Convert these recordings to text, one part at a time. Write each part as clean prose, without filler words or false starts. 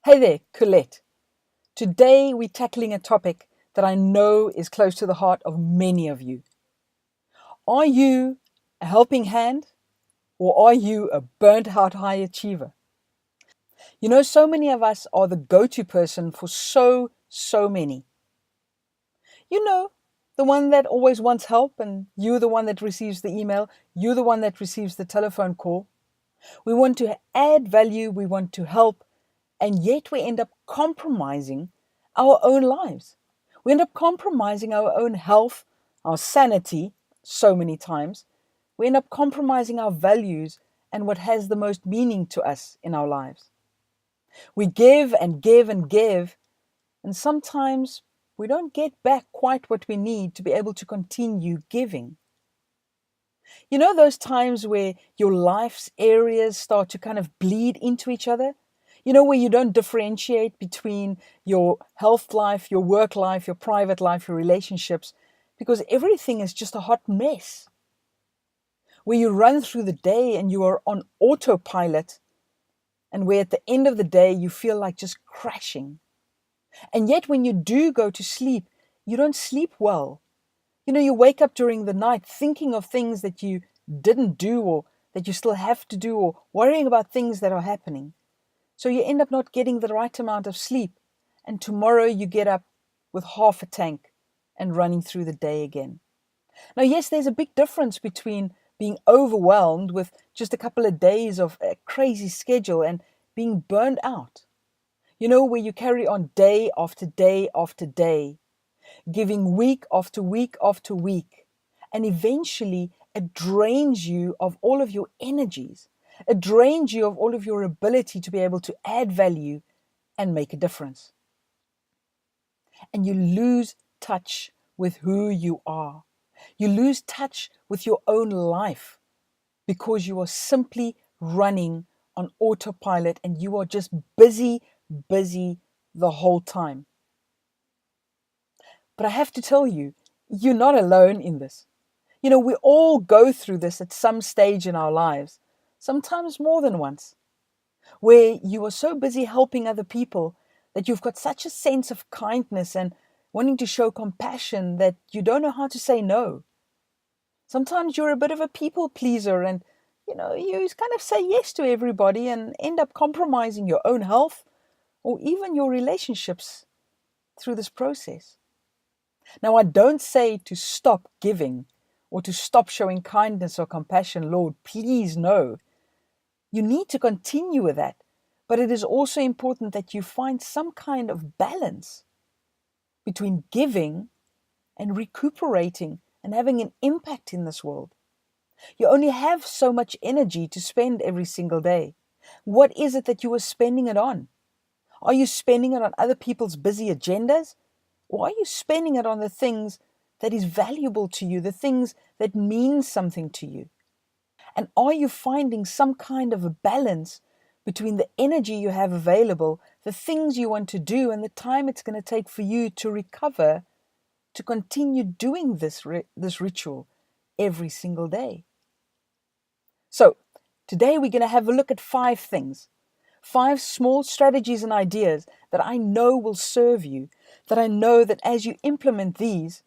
Hey there, Colette. Today we're tackling a topic that I know is close to the heart of many of you. Are you a helping hand or are you a burnt out high achiever? You know, so many of us are the go-to person for so many. You know, the one that always wants help and you're the one that receives the email, you're the one that receives the telephone call. We want to add value, we want to help, and yet we end up compromising our own lives. We end up compromising our own health, our sanity, so many times. We end up compromising our values and what has the most meaning to us in our lives. We give and give and give, and sometimes we don't get back quite what we need to be able to continue giving. You know those times where your life's areas start to kind of bleed into each other? You know, where you don't differentiate between your health life, your work life, your private life, your relationships, because everything is just a hot mess. Where you run through the day and you are on autopilot, and where at the end of the day you feel like just crashing. And yet, when you do go to sleep, you don't sleep well. You know, you wake up during the night thinking of things that you didn't do or that you still have to do or worrying about things that are happening. So you end up not getting the right amount of sleep. And tomorrow you get up with half a tank and running through the day again. Now, yes, there's a big difference between being overwhelmed with just a couple of days of a crazy schedule and being burned out. You know, where you carry on day after day after day, giving week after week after week. And eventually it drains you of all of your energies. It drains you of all of your ability to be able to add value and make a difference. And you lose touch with who you are. You lose touch with your own life because you are simply running on autopilot and you are just busy the whole time. But I have to tell you, you're not alone in this. You know, we all go through this at some stage in our lives, sometimes more than once, where you are so busy helping other people that you've got such a sense of kindness and wanting to show compassion that you don't know how to say no. Sometimes you're a bit of a people pleaser and, you know, you kind of say yes to everybody and end up compromising your own health or even your relationships through this process. Now, I don't say to stop giving or to stop showing kindness or compassion, Lord, please no. You need to continue with that. But it is also important that you find some kind of balance between giving and recuperating and having an impact in this world. You only have so much energy to spend every single day. What is it that you are spending it on? Are you spending it on other people's busy agendas? Or are you spending it on the things that is valuable to you, the things that mean something to you? And are you finding some kind of a balance between the energy you have available, the things you want to do, and the time it's going to take for you to recover to continue doing this ritual every single day? So, today we're going to have a look at 5 things. 5 small strategies and ideas that I know will serve you, that I know that as you implement these,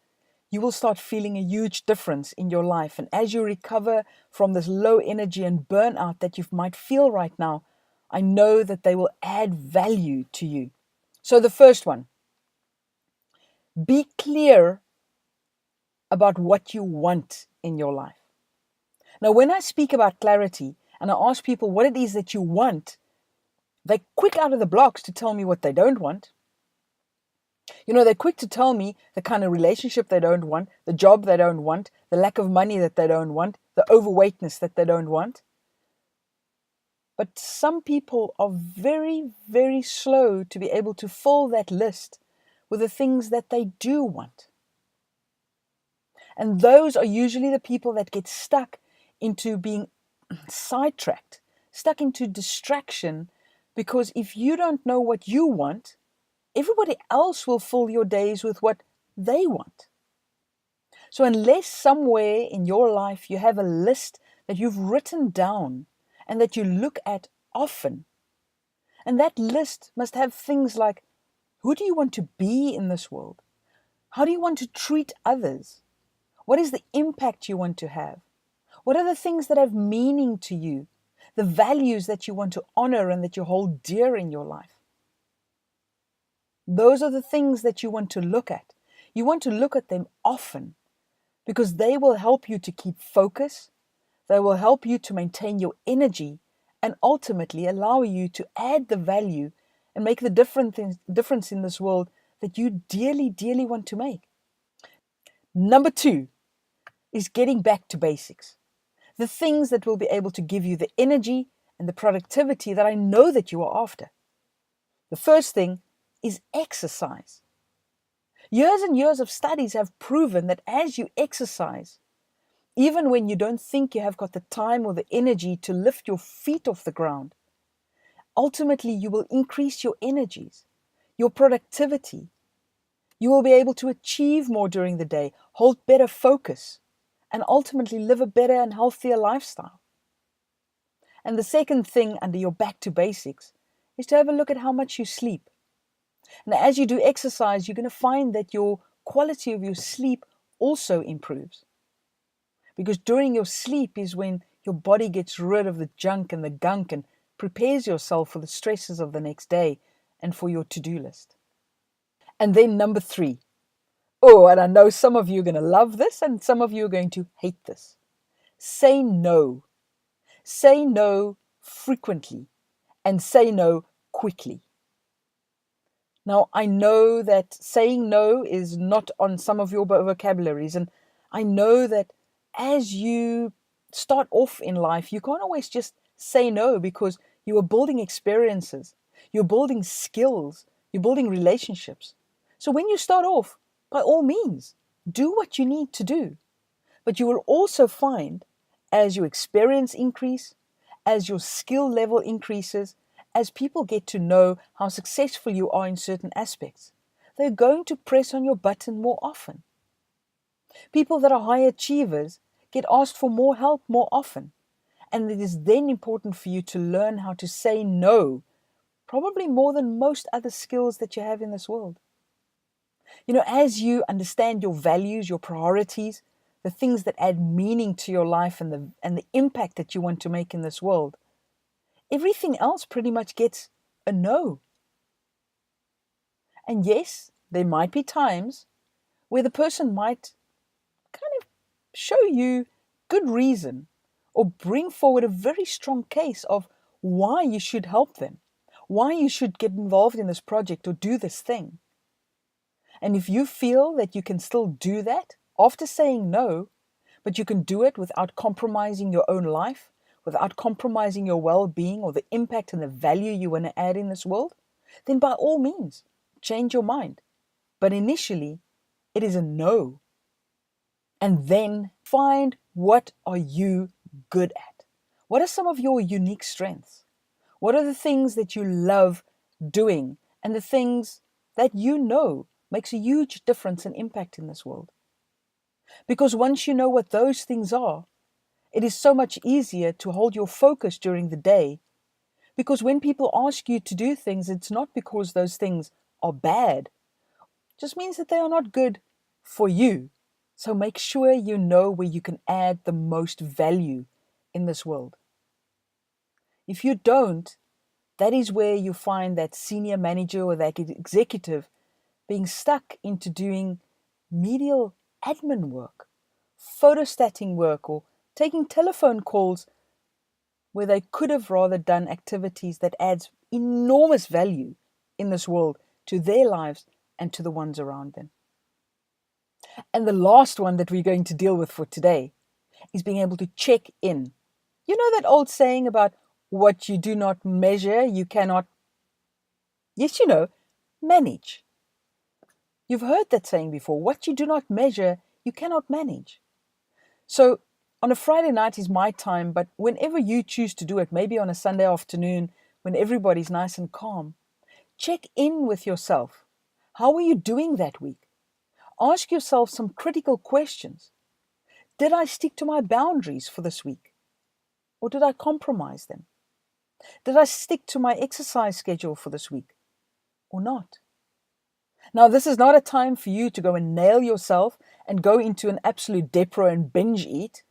you will start feeling a huge difference in your life. And as you recover from this low energy and burnout that you might feel right now, I know that they will add value to you. So the first one, be clear about what you want in your life. Now, when I speak about clarity and I ask people what it is that you want, they're quick out of the blocks to tell me what they don't want. You know, they're quick to tell me the kind of relationship they don't want, the job they don't want, the lack of money that they don't want, the overweightness that they don't want. But some people are very slow to be able to fill that list with the things that they do want. And those are usually the people that get stuck into being sidetracked, stuck into distraction, because if you don't know what you want, everybody else will fill your days with what they want. So unless somewhere in your life you have a list that you've written down and that you look at often, And that list must have things like, who do you want to be in this world? How do you want to treat others? What is the impact you want to have? What are the things that have meaning to you? The values that you want to honor and that you hold dear in your life. Those are the things that you want to look at. You want to look at them often because they will help you to keep focus. They will help you to maintain your energy and ultimately allow you to add the value and make the difference in this world that you dearly, dearly want to make. Number 2 is getting back to basics. The things that will be able to give you the energy and the productivity that I know that you are after. The first thing is exercise. Years and years of studies have proven that as you exercise, even when you don't think you have got the time or the energy to lift your feet off the ground, ultimately you will increase your energies, your productivity. You will be able to achieve more during the day, hold better focus, and ultimately live a better and healthier lifestyle. And the second thing under your back to basics is to have a look at how much you sleep. And as you do exercise, you're going to find that your quality of your sleep also improves. Because during your sleep is when your body gets rid of the junk and the gunk and prepares yourself for the stresses of the next day and for your to-do list. And then number 3. Oh, and I know some of you are going to love this and some of you are going to hate this. Say no. Say no frequently and say no quickly. Now, I know that saying no is not on some of your vocabularies, and I know that as you start off in life, you can't always just say no because you are building experiences, you're building skills, you're building relationships. So when you start off, by all means, do what you need to do. But you will also find as your experience increase, as your skill level increases, as people get to know how successful you are in certain aspects, they're going to press on your button more often. People that are high achievers get asked for more help more often. And it is then important for you to learn how to say no, probably more than most other skills that you have in this world. You know, as you understand your values, your priorities, the things that add meaning to your life and the impact that you want to make in this world, everything else pretty much gets a no. And yes, there might be times where the person might kind of show you good reason or bring forward a very strong case of why you should help them, why you should get involved in this project or do this thing. And if you feel that you can still do that after saying no, but you can do it without compromising your own life, without compromising your well-being or the impact and the value you want to add in this world, then by all means, change your mind. But initially, it is a no. And then find, what are you good at? What are some of your unique strengths? What are the things that you love doing and the things that you know makes a huge difference and impact in this world? Because once you know what those things are, it is so much easier to hold your focus during the day. Because when people ask you to do things, it's not because those things are bad. It just means that they are not good for you. So make sure you know where you can add the most value in this world. If you don't, that is where you find that senior manager or that executive being stuck into doing medial admin work, photostatting work, or taking telephone calls where they could have rather done activities that adds enormous value in this world to their lives and to the ones around them. And the last one that we're going to deal with for today is being able to check in. You know that old saying about what you do not measure, you cannot, yes, you know, manage. You've heard that saying before. What you do not measure, you cannot manage. So on a Friday night is my time, but whenever you choose to do it, maybe on a Sunday afternoon when everybody's nice and calm, check in with yourself. How are you doing that week? Ask yourself some critical questions. Did I stick to my boundaries for this week? Or did I compromise them? Did I stick to my exercise schedule for this week or not? Now, this is not a time for you to go and nail yourself and go into an absolute depro and binge eat.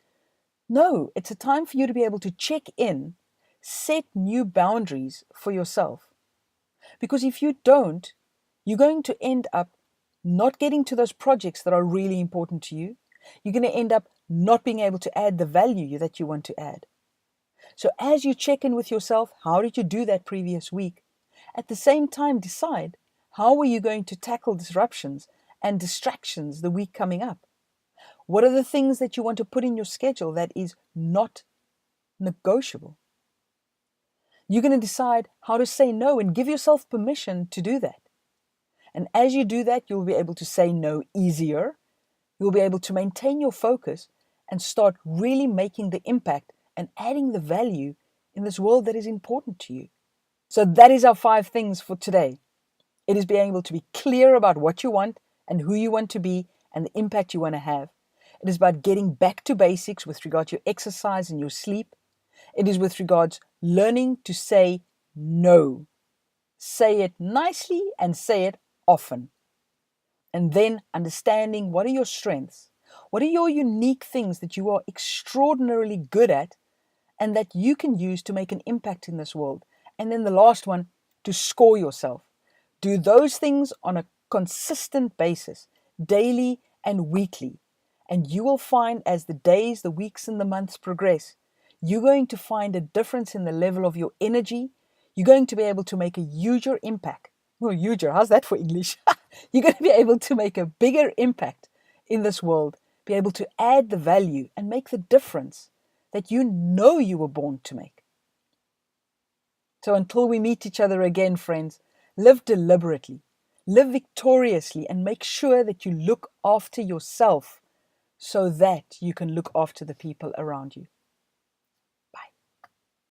No, it's a time for you to be able to check in, set new boundaries for yourself. Because if you don't, you're going to end up not getting to those projects that are really important to you. You're going to end up not being able to add the value that you want to add. So as you check in with yourself, how did you do that previous week? At the same time, decide how are you going to tackle disruptions and distractions the week coming up? What are the things that you want to put in your schedule that is not negotiable? You're going to decide how to say no and give yourself permission to do that. And as you do that, you'll be able to say no easier. You'll be able to maintain your focus and start really making the impact and adding the value in this world that is important to you. So that is our 5 things for today. It is being able to be clear about what you want and who you want to be and the impact you want to have. It is about getting back to basics with regard to your exercise and your sleep. It is with regards learning to say no. Say it nicely and say it often. And then understanding what are your strengths, what are your unique things that you are extraordinarily good at and that you can use to make an impact in this world. And then the last one, to score yourself. Do those things on a consistent basis, daily and weekly. And you will find as the days, the weeks, and the months progress, you're going to find a difference in the level of your energy. You're going to be able to make a huger impact. Oh, huger, how's that for English? You're going to be able to make a bigger impact in this world, be able to add the value and make the difference that you know you were born to make. So until we meet each other again, friends, live deliberately, live victoriously, and make sure that you look after yourself so that you can look after the people around you.